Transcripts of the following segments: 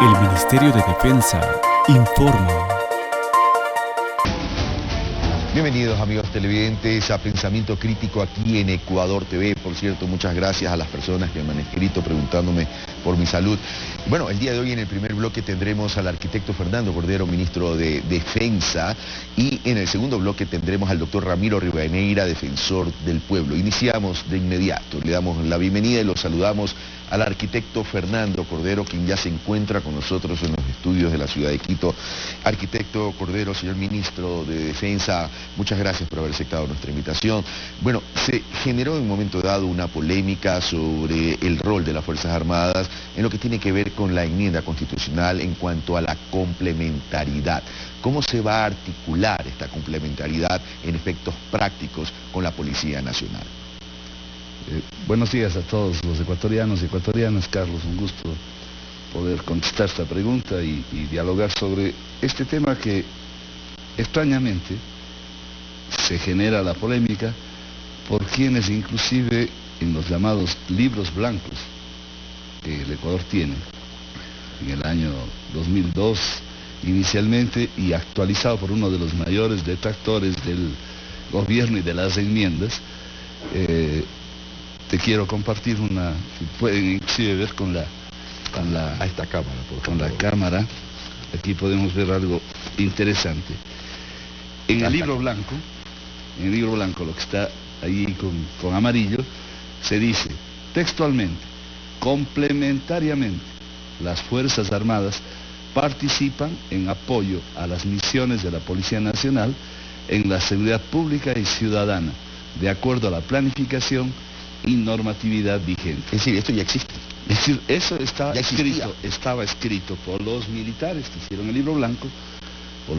El Ministerio de Defensa informa. Bienvenidos amigos televidentes a Pensamiento Crítico aquí en Ecuador TV. Por cierto, muchas gracias a las personas que me han escrito preguntándome por mi salud. Bueno, el día de hoy en el primer bloque tendremos al arquitecto Fernando Cordero, ministro de Defensa, y en el segundo bloque tendremos al doctor Ramiro Rivadeneira, defensor del pueblo. Iniciamos de inmediato, le damos la bienvenida y lo saludamos al arquitecto Fernando Cordero, quien ya se encuentra con nosotros en los estudios de la ciudad de Quito. Arquitecto Cordero, señor ministro de Defensa, muchas gracias por haber aceptado nuestra invitación. Bueno, se generó en un momento dado una polémica sobre el rol de las Fuerzas Armadas en lo que tiene que ver con la enmienda constitucional en cuanto a la complementariedad. ¿Cómo se va a articular esta complementariedad en efectos prácticos con la Policía Nacional? Buenos días a todos los ecuatorianos y ecuatorianas. Carlos, un gusto poder contestar esta pregunta y dialogar sobre este tema que extrañamente se genera la polémica por quienes inclusive en los llamados libros blancos que el Ecuador tiene en el año 2002 inicialmente y actualizado por uno de los mayores detractores del gobierno y de las enmiendas, te quiero compartir una, si pueden inclusive ver con la cámara, aquí podemos ver algo interesante. En el libro blanco, lo que está ahí con amarillo, se dice textualmente: complementariamente, las Fuerzas Armadas participan en apoyo a las misiones de la Policía Nacional en la seguridad pública y ciudadana, de acuerdo a la planificación y normatividad vigente. Es decir, esto ya existe. Es decir, eso estaba escrito por los militares que hicieron el libro blanco, por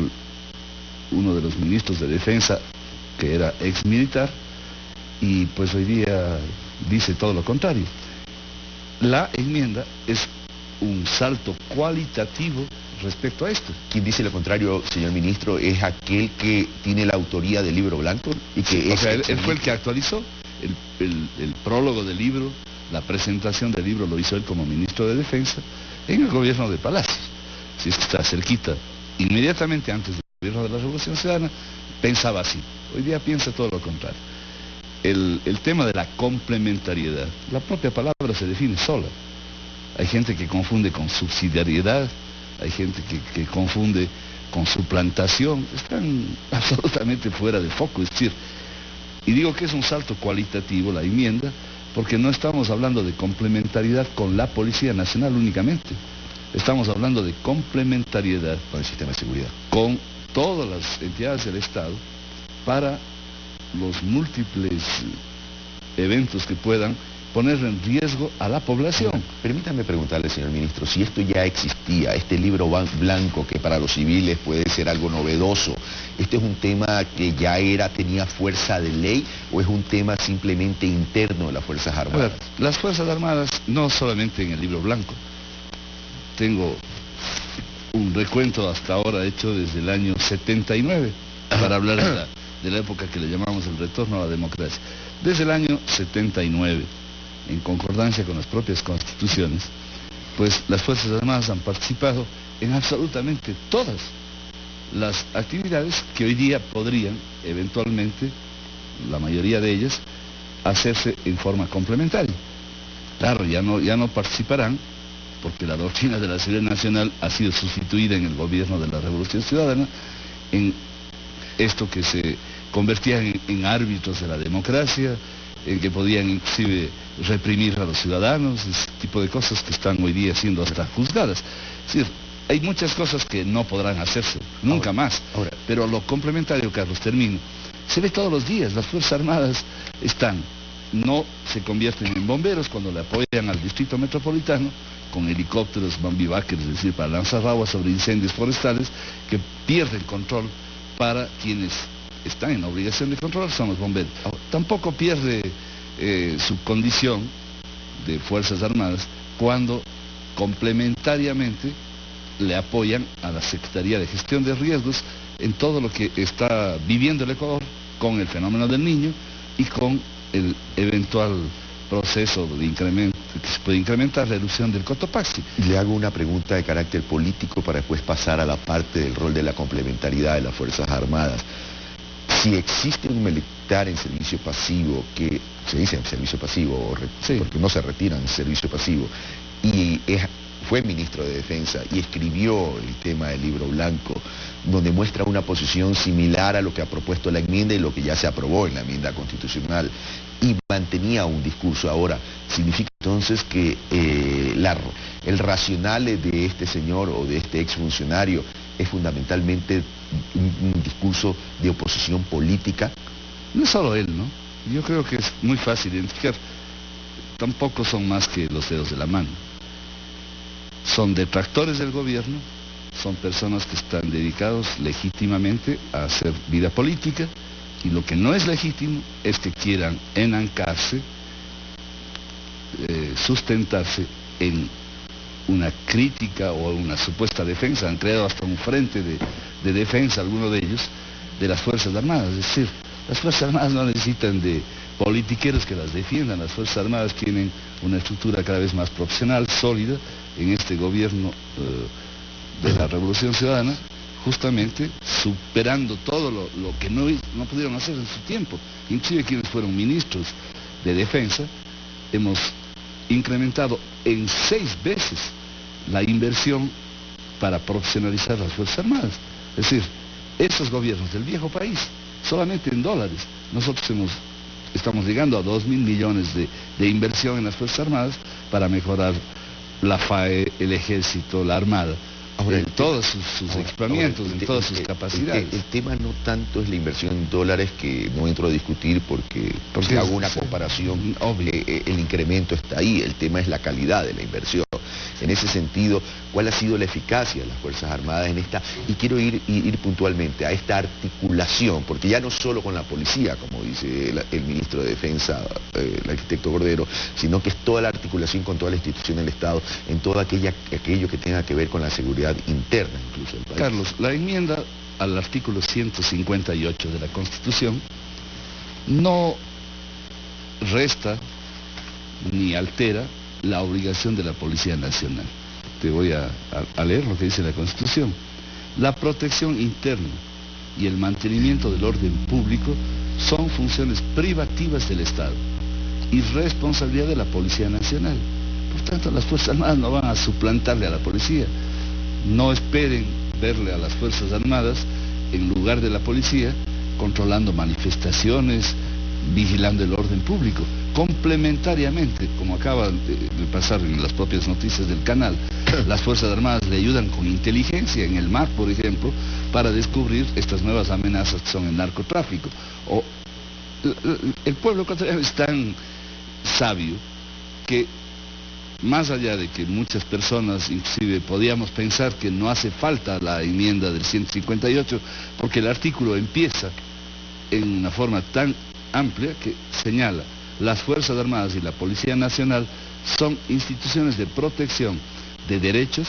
uno de los ministros de Defensa que era ex militar, y pues hoy día dice todo lo contrario. La enmienda es un salto cualitativo respecto a esto. Quien dice lo contrario, señor ministro, es aquel que tiene la autoría del libro blanco y que sí, o sea, él fue el que actualizó el prólogo del libro. La presentación del libro lo hizo él como ministro de Defensa en el gobierno de Palacios. Si es que está cerquita, inmediatamente antes del gobierno de la Revolución Ciudadana, pensaba así. Hoy día piensa todo lo contrario. El tema de la complementariedad, la propia palabra se define sola. Hay gente que confunde con subsidiariedad, hay gente que confunde con suplantación, están absolutamente fuera de foco. Es decir, y digo que es un salto cualitativo la enmienda, porque no estamos hablando de complementariedad con la Policía Nacional únicamente, estamos hablando de complementariedad con el sistema de seguridad, con todas las entidades del Estado, para los múltiples eventos que puedan poner en riesgo a la población. Permítame preguntarle, señor ministro, si esto ya existía, este libro blanco que para los civiles puede ser algo novedoso, ¿este es un tema que ya tenía fuerza de ley o es un tema simplemente interno de las Fuerzas Armadas? A ver, las Fuerzas Armadas, no solamente en el libro blanco, tengo un recuento hasta ahora hecho desde el año 79, para hablar de la época que le llamamos el retorno a la democracia. Desde el año 79, en concordancia con las propias constituciones, pues las Fuerzas Armadas han participado en absolutamente todas las actividades que hoy día podrían, eventualmente, la mayoría de ellas, hacerse en forma complementaria. Claro, ya no participarán, porque la doctrina de la seguridad nacional ha sido sustituida en el gobierno de la Revolución Ciudadana, en esto que se convertía en árbitros de la democracia, en que podían inclusive reprimir a los ciudadanos, ese tipo de cosas que están hoy día siendo hasta juzgadas. Es decir, hay muchas cosas que no podrán hacerse, nunca más. Pero lo complementario, Carlos, termino, se ve todos los días. Las Fuerzas Armadas no se convierten en bomberos cuando le apoyan al Distrito Metropolitano con helicópteros Bambivaquers, es decir, para lanzar agua sobre incendios forestales, que pierden control para quienes están en la obligación de controlar, son los bomberos. Tampoco pierde su condición de Fuerzas Armadas cuando complementariamente le apoyan a la Secretaría de Gestión de Riesgos en todo lo que está viviendo el Ecuador con el fenómeno del Niño y con el eventual proceso de incremento, que se puede incrementar, reducción del Cotopaxi. Le hago una pregunta de carácter político para después pasar a la parte del rol de la complementariedad de las Fuerzas Armadas. Si existe un militar en servicio pasivo, que se dice en servicio pasivo, Sí, porque no se retira en servicio pasivo, y fue ministro de Defensa y escribió el tema del libro blanco, donde muestra una posición similar a lo que ha propuesto la enmienda y lo que ya se aprobó en la enmienda constitucional, y mantenía un discurso. Ahora, ¿significa entonces que el racional de este señor o de este exfuncionario es fundamentalmente un discurso de oposición política? no es solo él, ¿no? Yo creo que es muy fácil identificar. Tampoco son más que los dedos de la mano. Son detractores del gobierno, son personas que están dedicados legítimamente a hacer vida política, y lo que no es legítimo es que quieran enancarse, sustentarse en una crítica o una supuesta defensa. Han creado hasta un frente de defensa, algunos de ellos, de las Fuerzas Armadas. Es decir, las Fuerzas Armadas no necesitan de politiqueros que las defiendan. Las Fuerzas Armadas tienen una estructura cada vez más profesional, sólida, en este gobierno de la Revolución Ciudadana, justamente superando todo lo que no pudieron hacer en su tiempo. Inclusive quienes fueron ministros de Defensa, hemos incrementado en 6 veces la inversión para profesionalizar las Fuerzas Armadas. Es decir, estos gobiernos del viejo país, solamente en dólares, nosotros estamos llegando a 2.000 millones de inversión en las Fuerzas Armadas para mejorar la FAE, el Ejército, la Armada. Ahora, en todos sus equipamientos, en todas sus capacidades. El tema no tanto es la inversión en dólares, que no entro a discutir porque hago una comparación, obvio. El incremento está ahí, el tema es la calidad de la inversión. En ese sentido, ¿cuál ha sido la eficacia de las Fuerzas Armadas en esta? Y quiero ir puntualmente a esta articulación, porque ya no solo con la policía, como dice el ministro de Defensa, el arquitecto Cordero, sino que es toda la articulación con toda la institución del Estado, en todo aquello que tenga que ver con la seguridad interna incluso del país. Carlos, la enmienda al artículo 158 de la Constitución no resta ni altera la obligación de la Policía Nacional. Te voy a leer lo que dice la Constitución. La protección interna y el mantenimiento del orden público son funciones privativas del Estado y responsabilidad de la Policía Nacional. Por tanto, las Fuerzas Armadas no van a suplantarle a la policía. No esperen verle a las Fuerzas Armadas en lugar de la policía controlando manifestaciones, vigilando el orden público. Complementariamente, como acaba de pasar en las propias noticias del canal, las Fuerzas Armadas le ayudan con inteligencia en el mar, por ejemplo, para descubrir estas nuevas amenazas que son el narcotráfico. El pueblo ecuatoriano es tan sabio que, más allá de que muchas personas inclusive podíamos pensar que no hace falta la enmienda del 158, porque el artículo empieza en una forma tan amplia que señala: las Fuerzas Armadas y la Policía Nacional son instituciones de protección de derechos,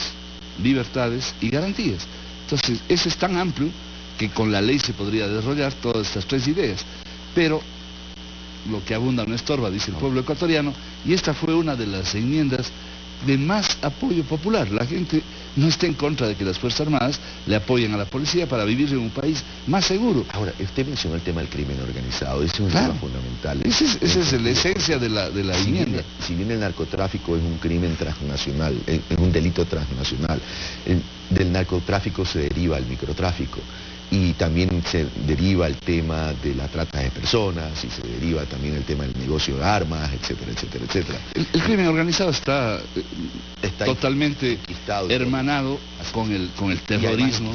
libertades y garantías. Entonces, eso es tan amplio que con la ley se podría desarrollar todas estas 3 ideas. Pero lo que abunda no estorba, dice el pueblo ecuatoriano, y esta fue una de las enmiendas de más apoyo popular. La gente no está en contra de que las Fuerzas Armadas le apoyen a la policía para vivir en un país más seguro. Ahora, usted mencionó el tema del crimen organizado, ese es un Claro. tema fundamental. Esa es la esencia de la enmienda. Si bien el narcotráfico es un crimen transnacional, es un delito transnacional, del narcotráfico se deriva el microtráfico. Y también se deriva el tema de la trata de personas, y se deriva también el tema del negocio de armas, etcétera, etcétera, etcétera. El crimen organizado está totalmente enquistado, hermanado con el terrorismo,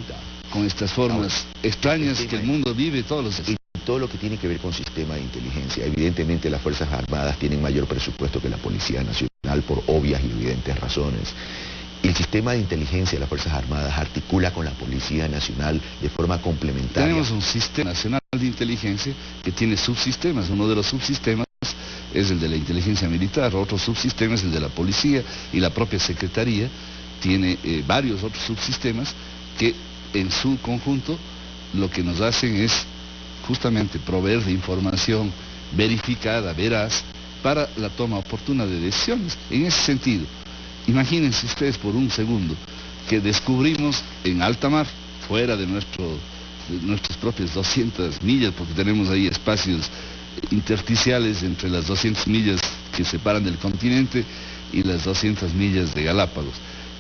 con estas formas extrañas que el mundo vive todos los días. Y todo lo que tiene que ver con sistema de inteligencia. Evidentemente las Fuerzas Armadas tienen mayor presupuesto que la Policía Nacional por obvias y evidentes razones. El sistema de inteligencia de las Fuerzas Armadas articula con la Policía Nacional de forma complementaria. Tenemos un sistema nacional de inteligencia que tiene subsistemas. Uno de los subsistemas es el de la inteligencia militar, otro subsistema es el de la policía, y la propia Secretaría tiene varios otros subsistemas que en su conjunto lo que nos hacen es justamente proveer de información verificada, veraz, para la toma oportuna de decisiones. En ese sentido, imagínense ustedes por un segundo que descubrimos en alta mar, fuera de nuestras propias 200 millas, porque tenemos ahí espacios intersticiales entre las 200 millas que separan del continente y las 200 millas de Galápagos.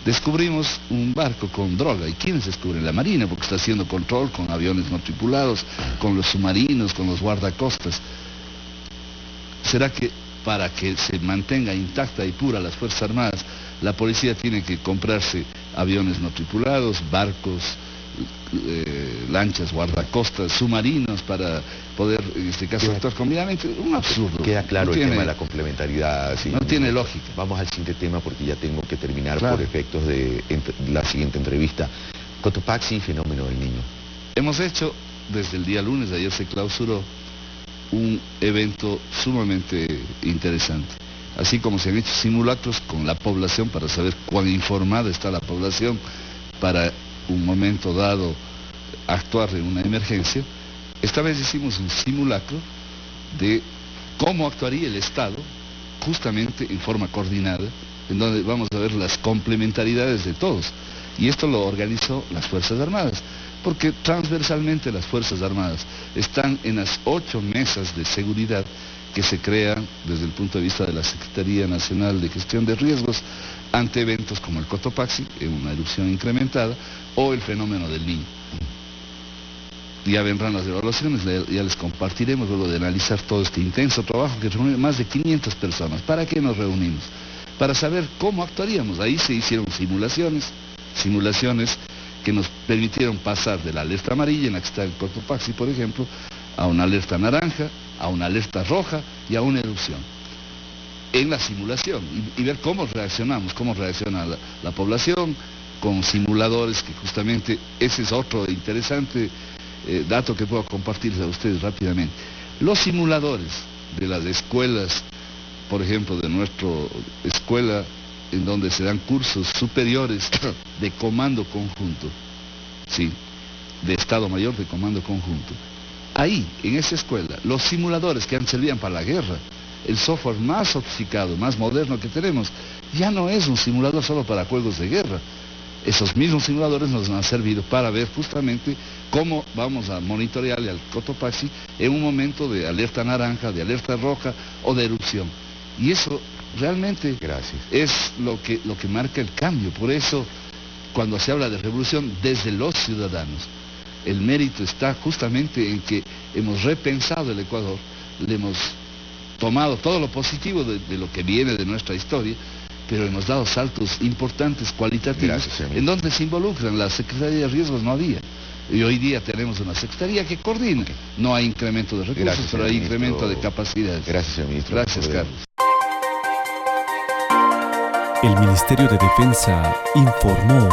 Descubrimos un barco con droga. ¿Y quiénes descubren? La Marina, porque está haciendo control con aviones no tripulados, con los submarinos, con los guardacostas. ¿Será que para que se mantenga intacta y pura las Fuerzas Armadas, la policía tiene que comprarse aviones no tripulados, barcos, lanchas, guardacostas, submarinos para poder, en este caso, actuar combinadamente? Un absurdo. Queda claro No el tiene, tema de la complementariedad. Sí, no tiene lógica. Vamos al siguiente tema porque ya tengo que terminar Claro. por efectos de la siguiente entrevista. Cotopaxi, fenómeno del niño. Hemos hecho, desde el día lunes, ayer se clausuró, un evento sumamente interesante. Así como se han hecho simulacros con la población para saber cuán informada está la población para un momento dado actuar en una emergencia, esta vez hicimos un simulacro de cómo actuaría el Estado, justamente en forma coordinada, en donde vamos a ver las complementariedades de todos. Y esto lo organizó las Fuerzas Armadas, porque transversalmente las Fuerzas Armadas están en las 8 mesas de seguridad que se crean desde el punto de vista de la Secretaría Nacional de Gestión de Riesgos ante eventos como el Cotopaxi, en una erupción incrementada, o el fenómeno del Niño. Ya vendrán las evaluaciones, ya les compartiremos luego de analizar todo este intenso trabajo que reúne más de 500 personas. ¿Para qué nos reunimos? Para saber cómo actuaríamos. Ahí se hicieron simulaciones que nos permitieron pasar de la alerta amarilla, en la que está el Cotopaxi, por ejemplo, a una alerta naranja, a una alerta roja y a una erupción. En la simulación, y ver cómo reaccionamos, cómo reacciona la población, con simuladores, que justamente ese es otro interesante dato que puedo compartirles a ustedes rápidamente. Los simuladores de las escuelas, por ejemplo, de nuestra escuela, en donde se dan cursos superiores de comando conjunto, sí, de Estado Mayor de Comando Conjunto. Ahí, en esa escuela, los simuladores que antes servían para la guerra, el software más sofisticado, más moderno que tenemos, ya no es un simulador solo para juegos de guerra. Esos mismos simuladores nos han servido para ver justamente cómo vamos a monitorearle al Cotopaxi en un momento de alerta naranja, de alerta roja o de erupción. Y eso realmente es lo que marca el cambio. Por eso, cuando se habla de revolución desde los ciudadanos, el mérito está justamente en que hemos repensado el Ecuador, le hemos tomado todo lo positivo de lo que viene de nuestra historia, pero hemos dado saltos importantes, cualitativos, en donde se involucran. La Secretaría de Riesgos no había. Y hoy día tenemos una secretaría que coordina. No hay incremento de recursos, pero hay incremento de capacidades. Gracias, señor ministro. Gracias, Carlos. El Ministerio de Defensa informó.